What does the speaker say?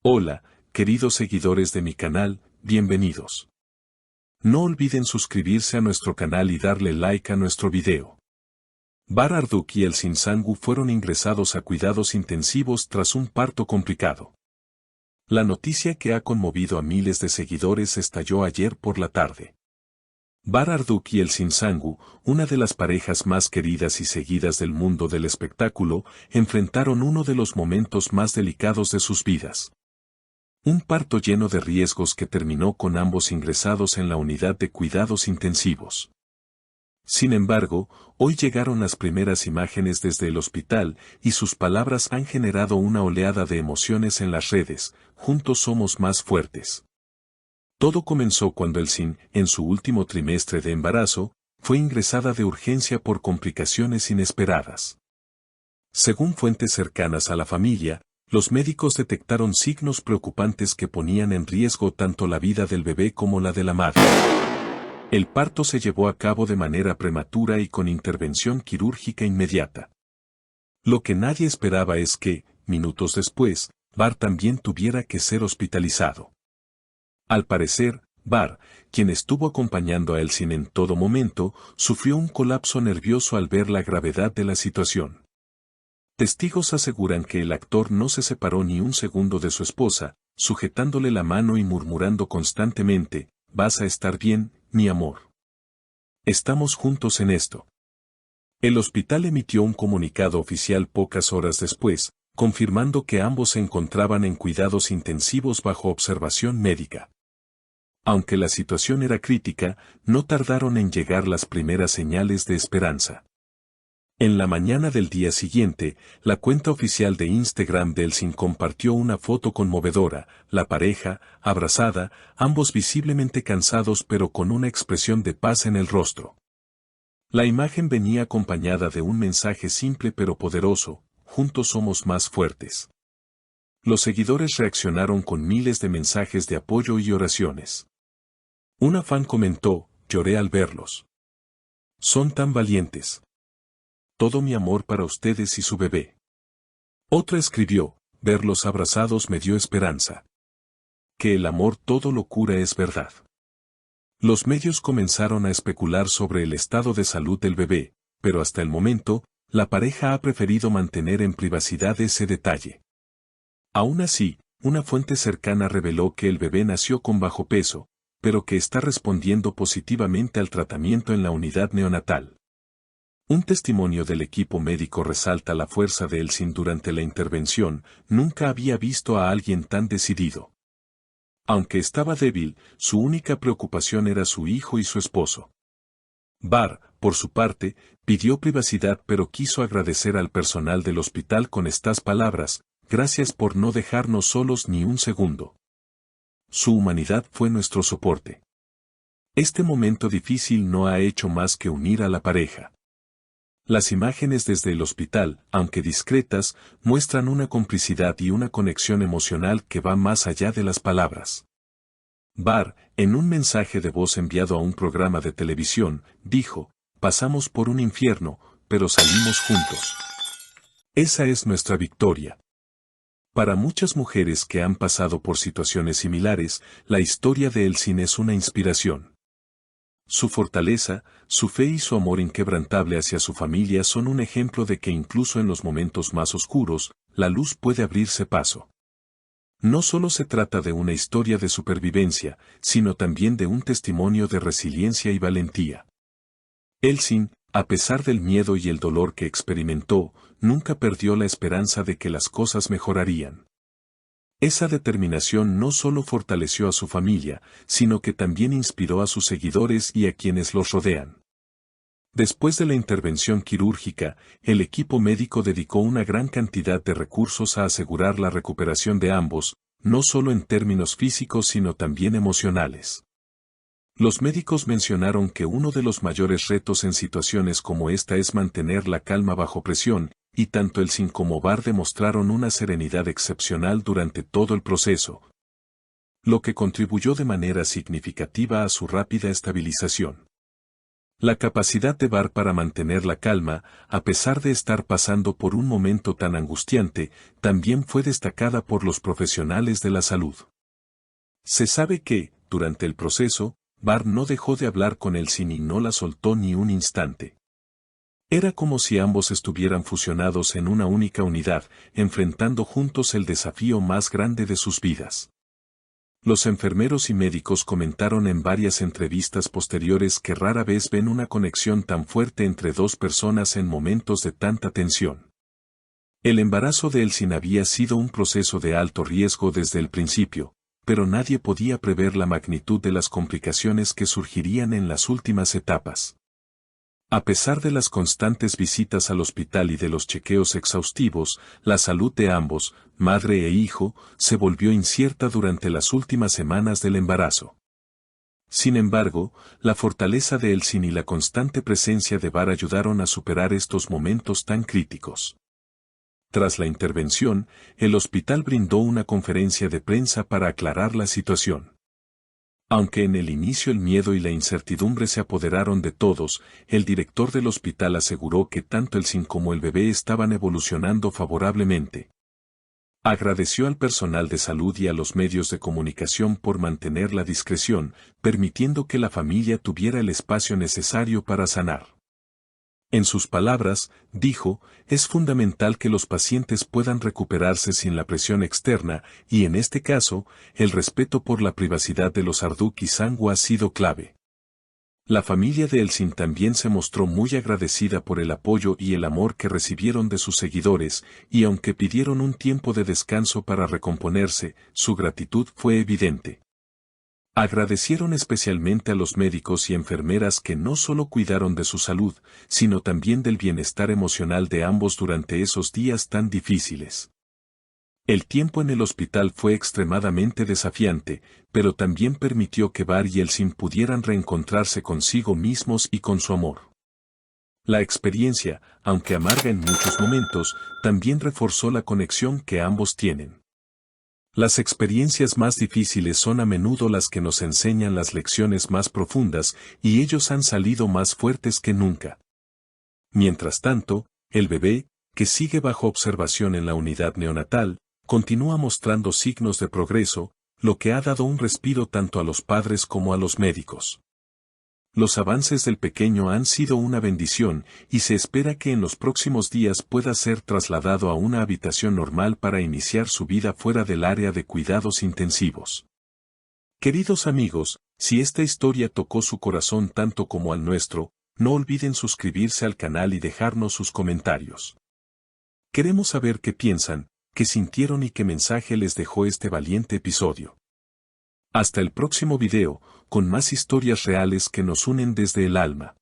Hola, queridos seguidores de mi canal, bienvenidos. No olviden suscribirse a nuestro canal y darle like a nuestro video. Bar Arduk y Elsin Sangu fueron ingresados a cuidados intensivos tras un parto complicado. La noticia que ha conmovido a miles de seguidores estalló ayer por la tarde. Bar Arduk y Elsin Sangu, una de las parejas más queridas y seguidas del mundo del espectáculo, enfrentaron uno de los momentos más delicados de sus vidas. Un parto lleno de riesgos que terminó con ambos ingresados en la unidad de cuidados intensivos. Sin embargo, hoy llegaron las primeras imágenes desde el hospital y sus palabras han generado una oleada de emociones en las redes. Juntos somos más fuertes. Todo comenzó cuando Elsin, en su último trimestre de embarazo, fue ingresada de urgencia por complicaciones inesperadas. Según fuentes cercanas a la familia, los médicos detectaron signos preocupantes que ponían en riesgo tanto la vida del bebé como la de la madre. El parto se llevó a cabo de manera prematura y con intervención quirúrgica inmediata. Lo que nadie esperaba es que, minutos después, Bar también tuviera que ser hospitalizado. Al parecer, Bar, quien estuvo acompañando a Elsin en todo momento, sufrió un colapso nervioso al ver la gravedad de la situación. Testigos aseguran que el actor no se separó ni un segundo de su esposa, sujetándole la mano y murmurando constantemente, «Vas a estar bien, mi amor. Estamos juntos en esto». El hospital emitió un comunicado oficial pocas horas después, confirmando que ambos se encontraban en cuidados intensivos bajo observación médica. Aunque la situación era crítica, no tardaron en llegar las primeras señales de esperanza. En la mañana del día siguiente, la cuenta oficial de Instagram de Elsin compartió una foto conmovedora, la pareja, abrazada, ambos visiblemente cansados pero con una expresión de paz en el rostro. La imagen venía acompañada de un mensaje simple pero poderoso, juntos somos más fuertes. Los seguidores reaccionaron con miles de mensajes de apoyo y oraciones. Una fan comentó, lloré al verlos. Son tan valientes. Todo mi amor para ustedes y su bebé. Otra escribió, verlos abrazados me dio esperanza. Que el amor todo lo cura es verdad. Los medios comenzaron a especular sobre el estado de salud del bebé, pero hasta el momento, la pareja ha preferido mantener en privacidad ese detalle. Aún así, una fuente cercana reveló que el bebé nació con bajo peso, pero que está respondiendo positivamente al tratamiento en la unidad neonatal. Un testimonio del equipo médico resalta la fuerza de Elsin durante la intervención, nunca había visto a alguien tan decidido. Aunque estaba débil, su única preocupación era su hijo y su esposo. Bar, por su parte, pidió privacidad pero quiso agradecer al personal del hospital con estas palabras, gracias por no dejarnos solos ni un segundo. Su humanidad fue nuestro soporte. Este momento difícil no ha hecho más que unir a la pareja. Las imágenes desde el hospital, aunque discretas, muestran una complicidad y una conexión emocional que va más allá de las palabras. Bar, en un mensaje de voz enviado a un programa de televisión, dijo, pasamos por un infierno, pero salimos juntos. Esa es nuestra victoria. Para muchas mujeres que han pasado por situaciones similares, la historia de Elsin es una inspiración. Su fortaleza, su fe y su amor inquebrantable hacia su familia son un ejemplo de que incluso en los momentos más oscuros, la luz puede abrirse paso. No solo se trata de una historia de supervivencia, sino también de un testimonio de resiliencia y valentía. Elsin, a pesar del miedo y el dolor que experimentó, nunca perdió la esperanza de que las cosas mejorarían. Esa determinación no solo fortaleció a su familia, sino que también inspiró a sus seguidores y a quienes los rodean. Después de la intervención quirúrgica, el equipo médico dedicó una gran cantidad de recursos a asegurar la recuperación de ambos, no solo en términos físicos sino también emocionales. Los médicos mencionaron que uno de los mayores retos en situaciones como esta es mantener la calma bajo presión, y tanto Elsin como Bar demostraron una serenidad excepcional durante todo el proceso, lo que contribuyó de manera significativa a su rápida estabilización. La capacidad de Bar para mantener la calma, a pesar de estar pasando por un momento tan angustiante, también fue destacada por los profesionales de la salud. Se sabe que, durante el proceso, Bar no dejó de hablar con Elsin y no la soltó ni un instante. Era como si ambos estuvieran fusionados en una única unidad, enfrentando juntos el desafío más grande de sus vidas. Los enfermeros y médicos comentaron en varias entrevistas posteriores que rara vez ven una conexión tan fuerte entre dos personas en momentos de tanta tensión. El embarazo de Elsin había sido un proceso de alto riesgo desde el principio, pero nadie podía prever la magnitud de las complicaciones que surgirían en las últimas etapas. A pesar de las constantes visitas al hospital y de los chequeos exhaustivos, la salud de ambos, madre e hijo, se volvió incierta durante las últimas semanas del embarazo. Sin embargo, la fortaleza de Elsin y la constante presencia de Bar ayudaron a superar estos momentos tan críticos. Tras la intervención, el hospital brindó una conferencia de prensa para aclarar la situación. Aunque en el inicio el miedo y la incertidumbre se apoderaron de todos, el director del hospital aseguró que tanto Elsin como el bebé estaban evolucionando favorablemente. Agradeció al personal de salud y a los medios de comunicación por mantener la discreción, permitiendo que la familia tuviera el espacio necesario para sanar. En sus palabras, dijo, es fundamental que los pacientes puedan recuperarse sin la presión externa, y en este caso, el respeto por la privacidad de los Arduk y Sangu ha sido clave. La familia de Elsin también se mostró muy agradecida por el apoyo y el amor que recibieron de sus seguidores, y aunque pidieron un tiempo de descanso para recomponerse, su gratitud fue evidente. Agradecieron especialmente a los médicos y enfermeras que no solo cuidaron de su salud, sino también del bienestar emocional de ambos durante esos días tan difíciles. El tiempo en el hospital fue extremadamente desafiante, pero también permitió que Bar y Elsin pudieran reencontrarse consigo mismos y con su amor. La experiencia, aunque amarga en muchos momentos, también reforzó la conexión que ambos tienen. Las experiencias más difíciles son a menudo las que nos enseñan las lecciones más profundas, y ellos han salido más fuertes que nunca. Mientras tanto, el bebé, que sigue bajo observación en la unidad neonatal, continúa mostrando signos de progreso, lo que ha dado un respiro tanto a los padres como a los médicos. Los avances del pequeño han sido una bendición, y se espera que en los próximos días pueda ser trasladado a una habitación normal para iniciar su vida fuera del área de cuidados intensivos. Queridos amigos, si esta historia tocó su corazón tanto como al nuestro, no olviden suscribirse al canal y dejarnos sus comentarios. Queremos saber qué piensan, qué sintieron y qué mensaje les dejó este valiente episodio. Hasta el próximo video, con más historias reales que nos unen desde el alma.